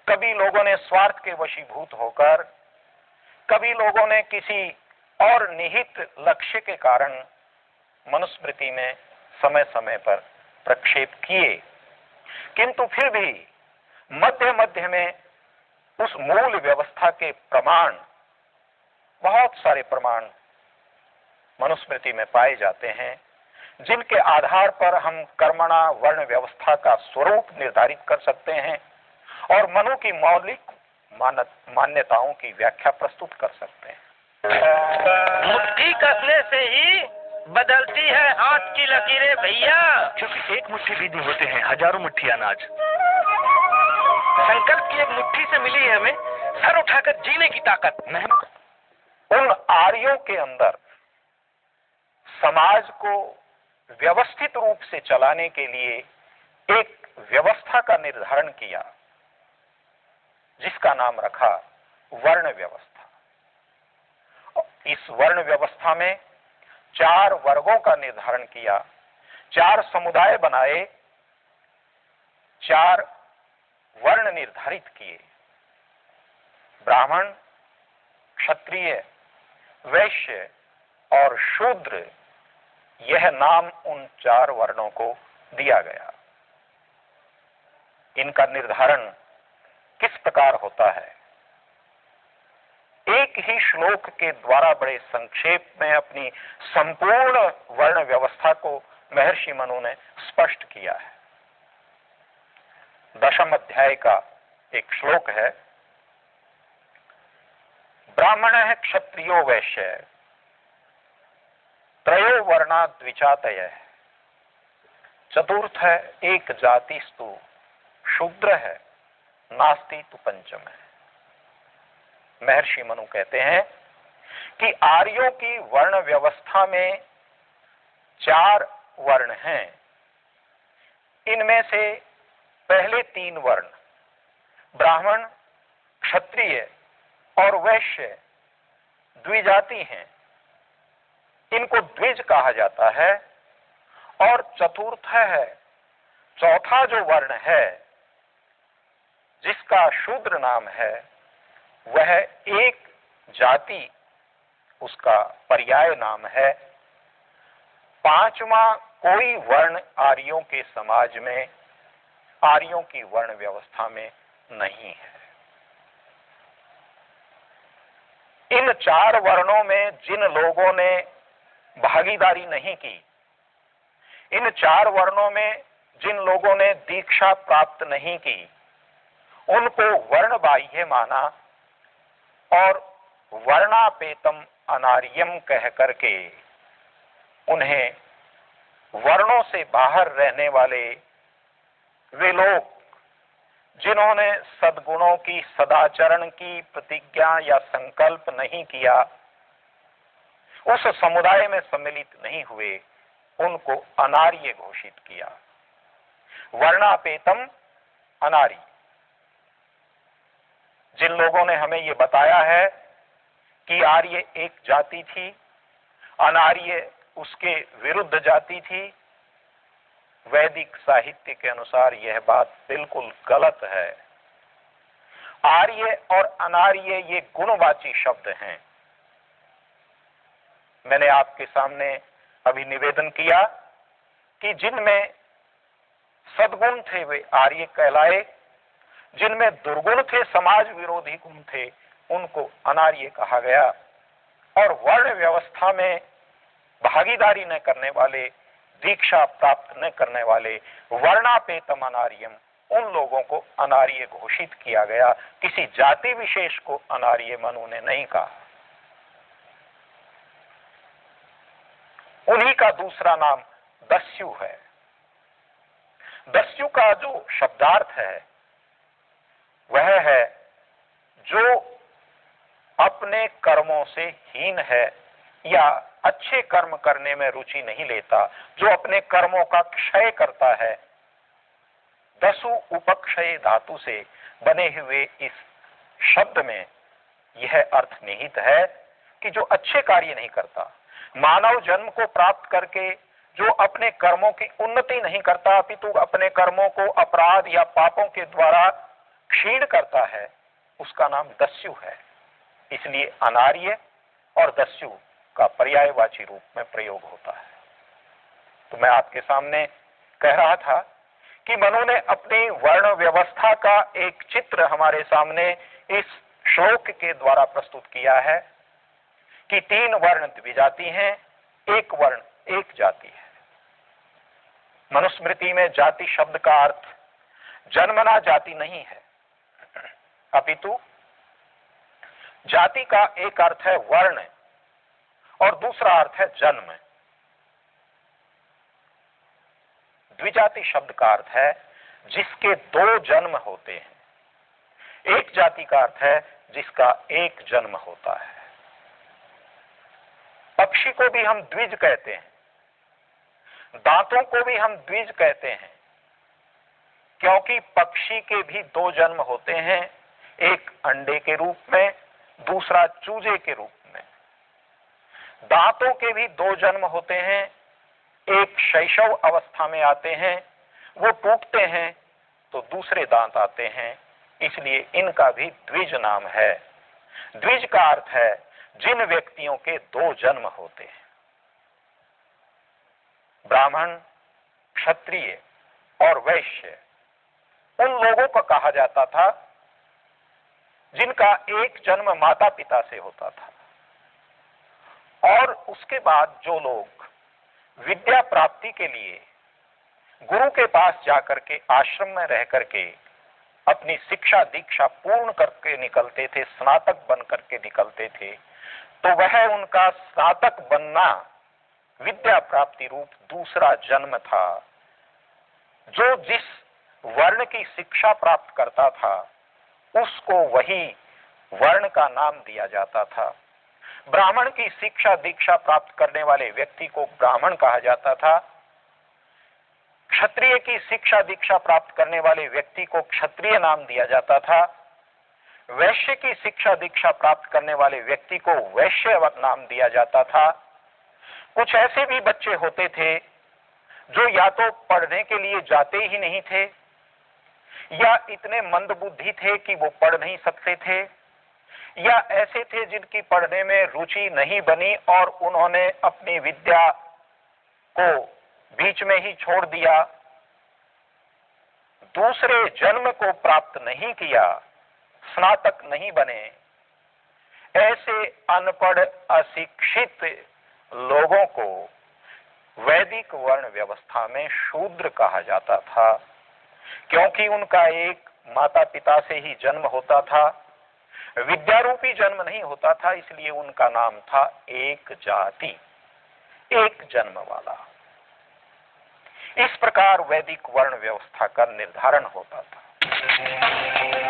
कभी लोगों ने स्वार्थ के वशीभूत होकर, कभी लोगों ने किसी और निहित लक्ष्य के कारण मनुस्मृति में समय समय पर प्रक्षेप किए, किंतु फिर भी मध्य मध्य में उस मूल व्यवस्था के प्रमाण, बहुत सारे प्रमाण मनुस्मृति में पाए जाते हैं, जिनके आधार पर हम कर्मणा वर्ण व्यवस्था का स्वरूप निर्धारित कर सकते हैं और मनु की मौलिक मान्यताओं की व्याख्या प्रस्तुत कर सकते हैं। मुट्ठी कसने से ही बदलती है हाथ की लकीरें भैया, क्योंकि एक मुट्ठी भी नहीं होते हैं हजारों मुट्ठी अनाज। संकल्प की एक मुट्ठी से मिली है हमें सर उठाकर जीने की ताकत। उन आर्यों के अंदर समाज को व्यवस्थित रूप से चलाने के लिए एक व्यवस्था का निर्धारण किया, जिसका नाम रखा वर्ण व्यवस्था। इस वर्ण व्यवस्था में 4 वर्गों का निर्धारण किया, 4 समुदाय बनाए, 4 वर्ण निर्धारित किए। ब्राह्मण, क्षत्रिय, वैश्य और शूद्र, यह नाम उन 4 वर्णों को दिया गया। इनका निर्धारण किस प्रकार होता है? एक ही श्लोक के द्वारा बड़े संक्षेप में अपनी संपूर्ण वर्ण व्यवस्था को महर्षि मनु ने स्पष्ट किया है। 10वें अध्याय का एक श्लोक है, ब्राह्मणः क्षत्रियो वैश्य त्रयो वर्णा द्विजातयः, चतुर्थ है एक जातिस्तु शूद्र है नास्ति तु पंचम है। महर्षि मनु कहते हैं कि आर्यों की वर्ण व्यवस्था में 4 वर्ण हैं। इनमें से पहले 3 वर्ण ब्राह्मण, क्षत्रिय और वैश्य द्विजाति हैं, इनको द्विज कहा जाता है। और चतुर्थ है, चौथा जो वर्ण है जिसका शूद्र नाम है, वह एक जाति, उसका पर्याय नाम है। 5वां कोई वर्ण आर्यों के समाज में, आर्यों की वर्ण व्यवस्था में नहीं है। इन 4 वर्णों में जिन लोगों ने भागीदारी नहीं की, इन 4 वर्णों में जिन लोगों ने दीक्षा प्राप्त नहीं की, उनको वर्ण बाह्य माना और वर्णापेतम अनार्यम कह करके उन्हें वर्णों से बाहर रहने वाले वे लोग जिन्होंने सद्गुणों की, सदाचरण की प्रतिज्ञा या संकल्प नहीं किया, उस समुदाय में सम्मिलित नहीं हुए, उनको अनार्य घोषित किया। वर्णापेतम अनार्य। जिन लोगों ने हमें ये बताया है कि आर्य एक जाति थी, अनार्य उसके विरुद्ध जाति थी, वैदिक साहित्य के अनुसार यह बात बिल्कुल गलत है। आर्य और अनार्य ये गुणवाची शब्द हैं। मैंने आपके सामने अभी निवेदन किया कि जिनमें सद्गुण थे वे आर्य कहलाए, जिनमें दुर्गुण थे, समाज विरोधी गुण थे, उनको अनार्य कहा गया। और वर्ण व्यवस्था में भागीदारी न करने वाले, दीक्षा प्राप्त न करने वाले, वर्णापेतम अनार्यम, उन लोगों को अनार्य घोषित किया गया। किसी जाति विशेष को अनार्य मनु ने नहीं कहा। उन्हीं का दूसरा नाम दस्यु है। दस्यु का जो शब्दार्थ है वह है जो अपने कर्मों से हीन है या अच्छे कर्म करने में रुचि नहीं लेता, जो अपने कर्मों का क्षय करता है। दसु उपक्षय धातु से बने हुए इस शब्द में यह अर्थ निहित है कि जो अच्छे कार्य नहीं करता, मानव जन्म को प्राप्त करके जो अपने कर्मों की उन्नति नहीं करता, अपितु अपने कर्मों को अपराध या पापों के द्वारा क्षीण करता है उसका नाम दस्यु है। इसलिए अनार्य और दस्यु का पर्यायवाची रूप में प्रयोग होता है। तो मैं आपके सामने कह रहा था कि मनु ने अपनी वर्ण व्यवस्था का एक चित्र हमारे सामने इस श्लोक के द्वारा प्रस्तुत किया है कि 3 वर्ण द्विजाति हैं, 1 वर्ण एक जाति है। मनुस्मृति में जाति शब्द का अर्थ जन्मना जाति नहीं है, अपितु जाति का एक अर्थ है वर्ण और दूसरा अर्थ है जन्म। द्विजाति शब्द का अर्थ है जिसके 2 जन्म होते हैं। एक जाति का अर्थ है जिसका 1 जन्म होता है। पक्षी को भी हम द्विज कहते हैं, दांतों को भी हम द्विज कहते हैं, क्योंकि पक्षी के भी 2 जन्म होते हैं, एक अंडे के रूप में, दूसरा चूजे के रूप में। दांतों के भी 2 जन्म होते हैं, एक शैशव अवस्था में आते हैं, वो टूटते हैं तो दूसरे दांत आते हैं, इसलिए इनका भी द्विज नाम है। द्विज का अर्थ है जिन व्यक्तियों के 2 जन्म होते हैं। ब्राह्मण, क्षत्रिय और वैश्य उन लोगों को कहा जाता था जिनका 1 जन्म माता पिता से होता था, और उसके बाद जो लोग विद्या प्राप्ति के लिए गुरु के पास जाकर के आश्रम में रह करके अपनी शिक्षा दीक्षा पूर्ण करके निकलते थे, स्नातक बन करके निकलते थे, तो वह उनका स्नातक बनना विद्या प्राप्ति रूप दूसरा जन्म था। जो जिस वर्ण की शिक्षा प्राप्त करता था उसको वही वर्ण का नाम दिया जाता था। ब्राह्मण की शिक्षा दीक्षा प्राप्त करने वाले व्यक्ति को ब्राह्मण कहा जाता था, क्षत्रिय की शिक्षा दीक्षा प्राप्त करने वाले व्यक्ति को क्षत्रिय नाम दिया जाता था, वैश्य की शिक्षा दीक्षा प्राप्त करने वाले व्यक्ति को वैश्य नाम दिया जाता था। कुछ ऐसे भी बच्चे होते थे जो या तो पढ़ने के लिए जाते ही नहीं थे, या इतने मंदबुद्धि थे कि वो पढ़ नहीं सकते थे, या ऐसे थे जिनकी पढ़ने में रुचि नहीं बनी और उन्होंने अपनी विद्या को बीच में ही छोड़ दिया, दूसरे जन्म को प्राप्त नहीं किया, स्नातक नहीं बने। ऐसे अनपढ़ अशिक्षित लोगों को वैदिक वर्ण व्यवस्था में शूद्र कहा जाता था, क्योंकि उनका एक माता पिता से ही जन्म होता था, विद्यारूपी जन्म नहीं होता था, इसलिए उनका नाम था एक जाति, 1 जन्म वाला। इस प्रकार वैदिक वर्ण व्यवस्था का निर्धारण होता था।